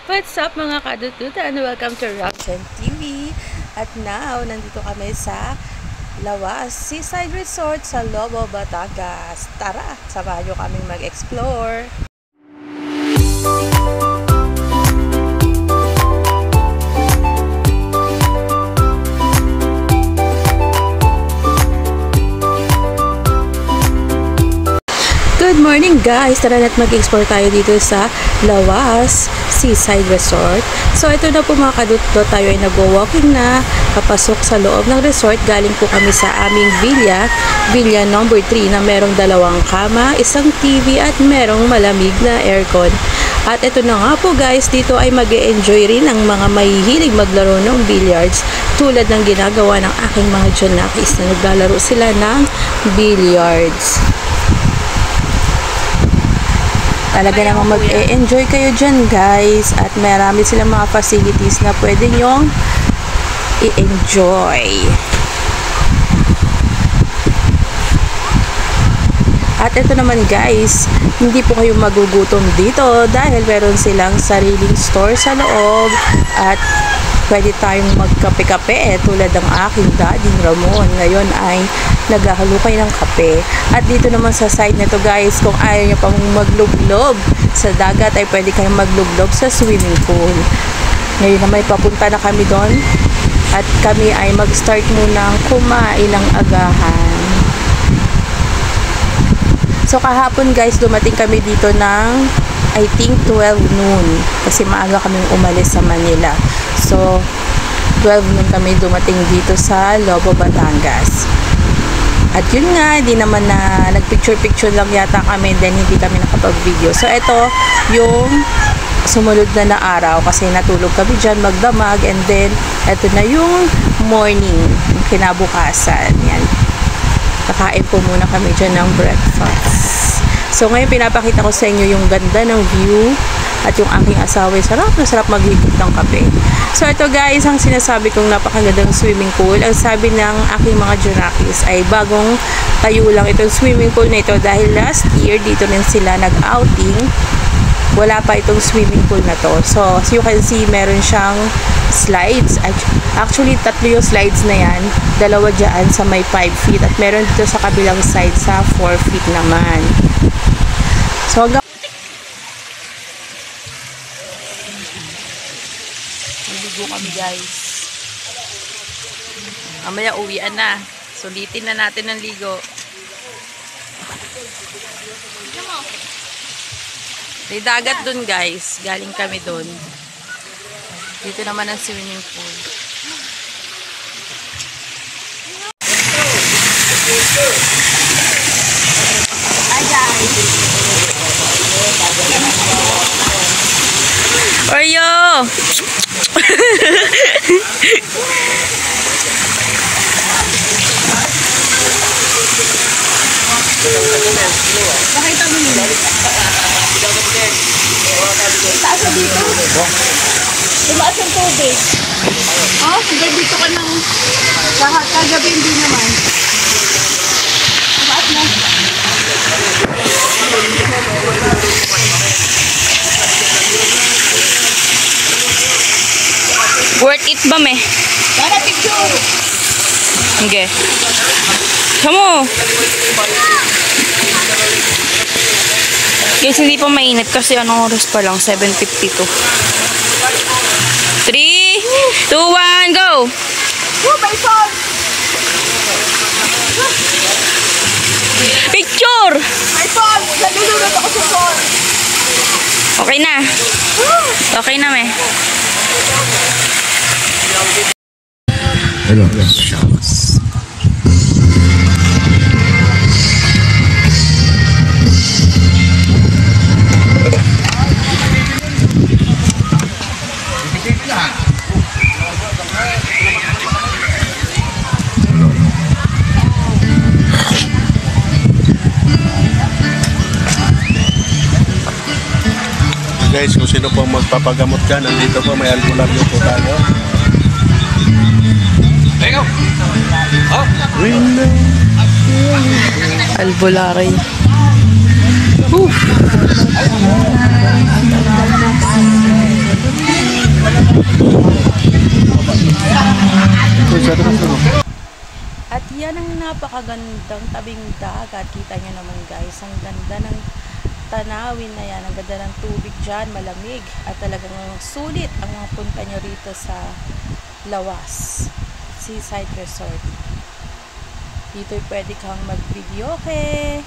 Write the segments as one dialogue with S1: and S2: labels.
S1: What's up mga kadututan? Welcome to Roxanne TV. At now, nandito kami sa Lawas Seaside Resort sa Lobo, Batangas. Tara, samahan nyo kaming mag-explore. Good morning guys! Tara na't mag-explore tayo dito sa Lawas Seaside Resort. So ito na po mga kadutto, tayo ay nag-walking na papasok sa loob ng resort. Galing po kami sa aming villa number 3 na merong 2 kama, isang TV at merong malamig na aircon. At ito na nga po guys, dito ay mag-e-enjoy rin ang mga mahihilig maglaro ng billiards tulad ng ginagawa ng aking mga Jonakis na naglalaro sila ng billiards. Talaga namang mag-e-enjoy kayo dyan guys, at marami silang mga facilities na pwede nyong i-enjoy. At ito naman guys, hindi po kayo magugutom dito dahil meron silang sariling store sa loob at pwede tayong magkape-kape tulad ng aking dading Ramon. Ngayon ay naghahalukay ng kape. At dito naman sa side na to guys, kung ayaw nyo pang maglublob sa dagat ay pwede kayong maglublob sa swimming pool. Ngayon na may papunta na kami doon at kami ay mag-start munang kumain ng agahan. So kahapon guys, dumating kami dito ng I think 12 noon kasi maaga kaming umalis sa Manila. So 12 noon kami dumating dito sa Lobo, Batangas. At yun nga, hindi naman na nagpicture-picture lang yata kami, then hindi kami nakapag-video. So ito yung sumunod na araw kasi natulog kami dyan magdamag, and then ito na yung morning, kinabukasan. Yan. Kakain po muna kami dyan ng breakfast. So ngayon pinapakita ko sa inyo yung ganda ng view at yung aking asawa ay sarap na sarap maghigit ng kape. So ito guys, ang sinasabi kong napakagandang swimming pool, ang sabi ng aking mga Jonakis ay bagong tayo lang itong swimming pool na ito dahil last year dito rin sila nag-outing. Wala pa itong swimming pool na to. So as you can see, meron siyang slides. Actually 3 yung slides na yan. 2 dyan sa may 5 feet at meron dito sa kabilang side sa 4 feet naman. So hanggang ligo kami guys. Mamaya uwian na. Sulitin na natin ang ligo. May dagat dun guys. Galing kami dun. Dito naman ang swimming pool. Oreo! Nakita mo nila? Itaas na dito. Tumaas ang tubig. Oh, hanggang dito ka ng kagabi hindi naman. Tumaas na. Worth it ba me? Para picture. Okay. Kamu. Guys, hindi pa mainit kasi anong oras pa lang? 7:52. 3, 2, 1, go! My phone! Picture! My phone! Nalulunod ako sa phone! Okay na. Okay na, me.
S2: Hello. Guys, kung sino po magpapagamot dyan, nandito po, may albularyo po tayo. There you go!
S1: Albularyo. napakagandang tabing dagat. Kita nyo naman guys, ang ganda ng tanawin na yan, ang ganda ng tubig dyan, malamig, at talagang sulit ang mga punta nyo rito sa Lawas Seaside Resort. Dito pwede kang mag-video, okay?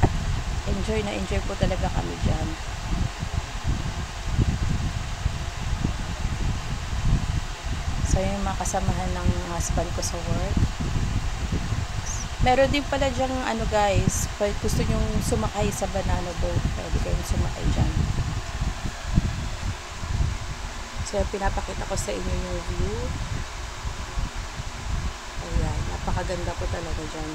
S1: At enjoy na enjoy po talaga kami dyan. So yung mga kasamahan ng husband ko sa work. Meron din pala dyang ano guys, pag gusto nyong sumakay sa banana boat, pwede kayong sumakay dyan. So pinapakita ko sa inyo yung view. Ayan, napakaganda po talaga dyan.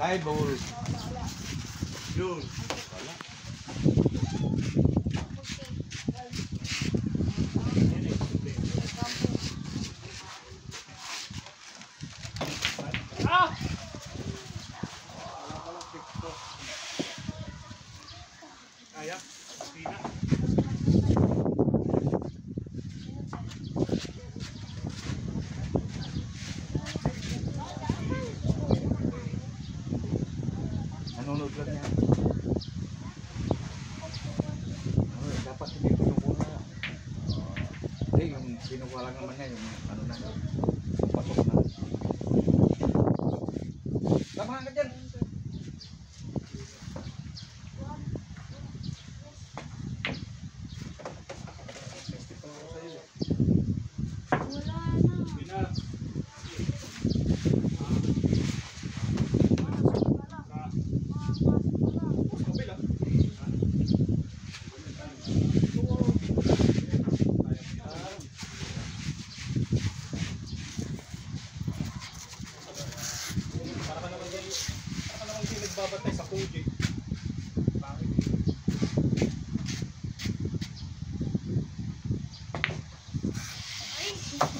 S2: Eyeball. Yun. Kaya? Pina? Nanonood lang niya. Dapat hindi pinukula. Hindi, yung pinukula lang naman niya, yung ano na yun. Pasok na. Tama ka dyan. Babatay sa tubig. Bakit?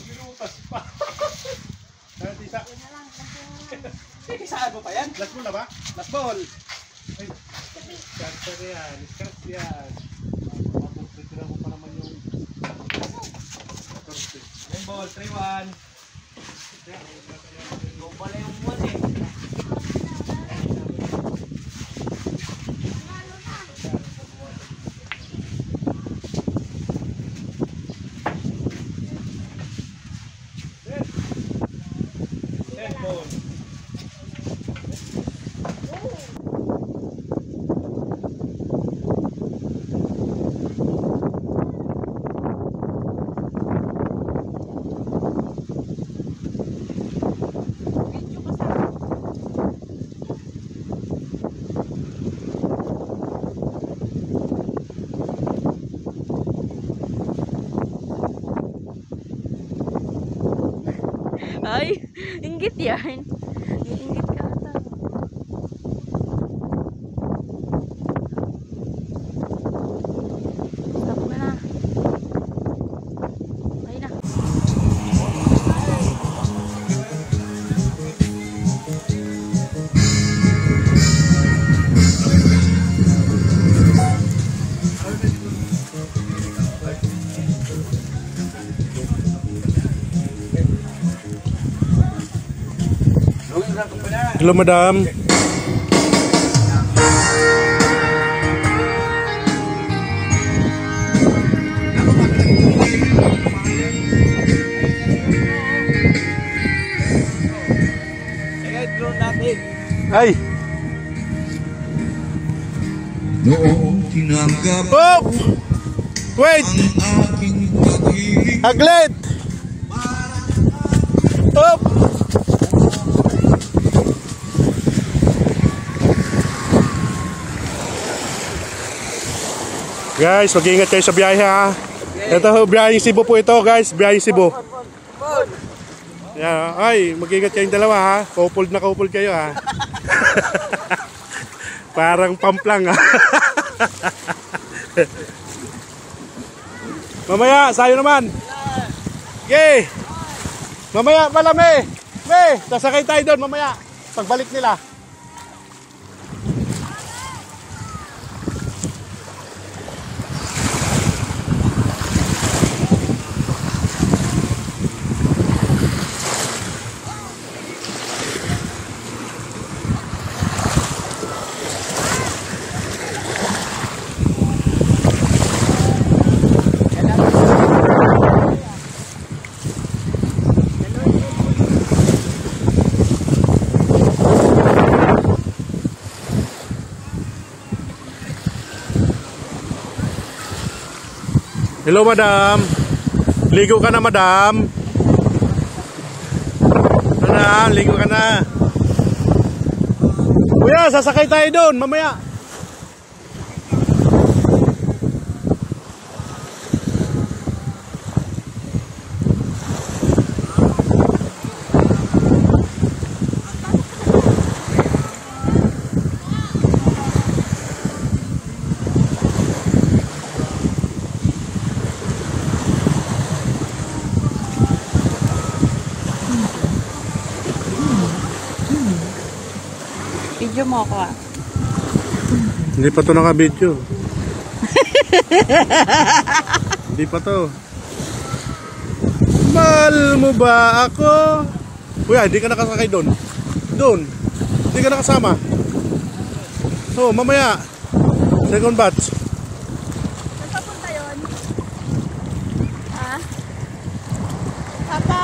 S2: Ginutas pa. Ano tisa? Saan mo pa yan? Last ball na ba? Last ball! Ay, scatter yan. Scatter yan. Mapupretira mo pa naman yung... Game ball, 3-1. Go pala yung 1 eh.
S1: Ay, inggit yan. Inggit ka ata. Stop mo na. Okay na.
S2: Hello, madam. Ay!
S3: Noong tinanggap
S2: Hop! Wait!
S3: ang aking pag-ibig,
S2: Aglet! Hop! Guys, mag-iingat kayo sa biyahe ha. Ito, biyaheng Cebu po ito guys, biyaheng Cebu. Yan, ay, mag-iingat kayong dalawa ha. Coupled na coupled kayo ha.
S4: Parang pamplang ah. Mamaya, sayo naman. Okay. Mamaya pala, me. Sasakay tayo doon mamaya. Pagbalik nila. Hello, madam. Ligo ka na, madam. Madam, ligo ka na. Kuya, sasakay tayo doon mamaya.
S1: Video mo ako ah.
S4: Hindi pa to naka-video. Hindi pa to. Mahal mo ba ako? Kuya, hindi ka nakasakay doon. Doon. Hindi ka nakasama. So, mamaya. Second batch.
S1: Saan papunta yun? Ha? Papa,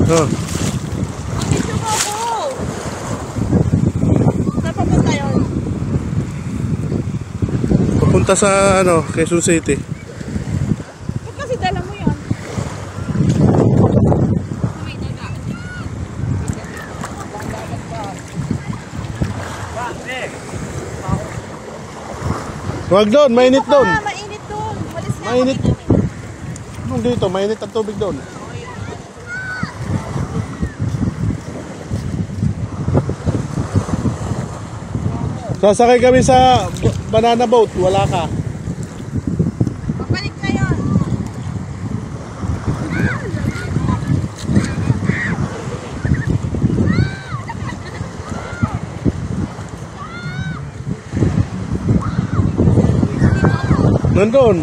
S4: Oh.
S1: video mo ako. Saan papunta yun?
S4: Papunta sa Quezon City.
S1: Ba't kasi dala mo yun?
S4: Huwag doon, mainit doon.
S1: Mainit doon. Malis na.
S4: Mainit. Doon dito, mainit ang tubig doon. Sasakay kami sa banana boat, wala ka.
S1: Pagbalik na yun.
S4: Nandun.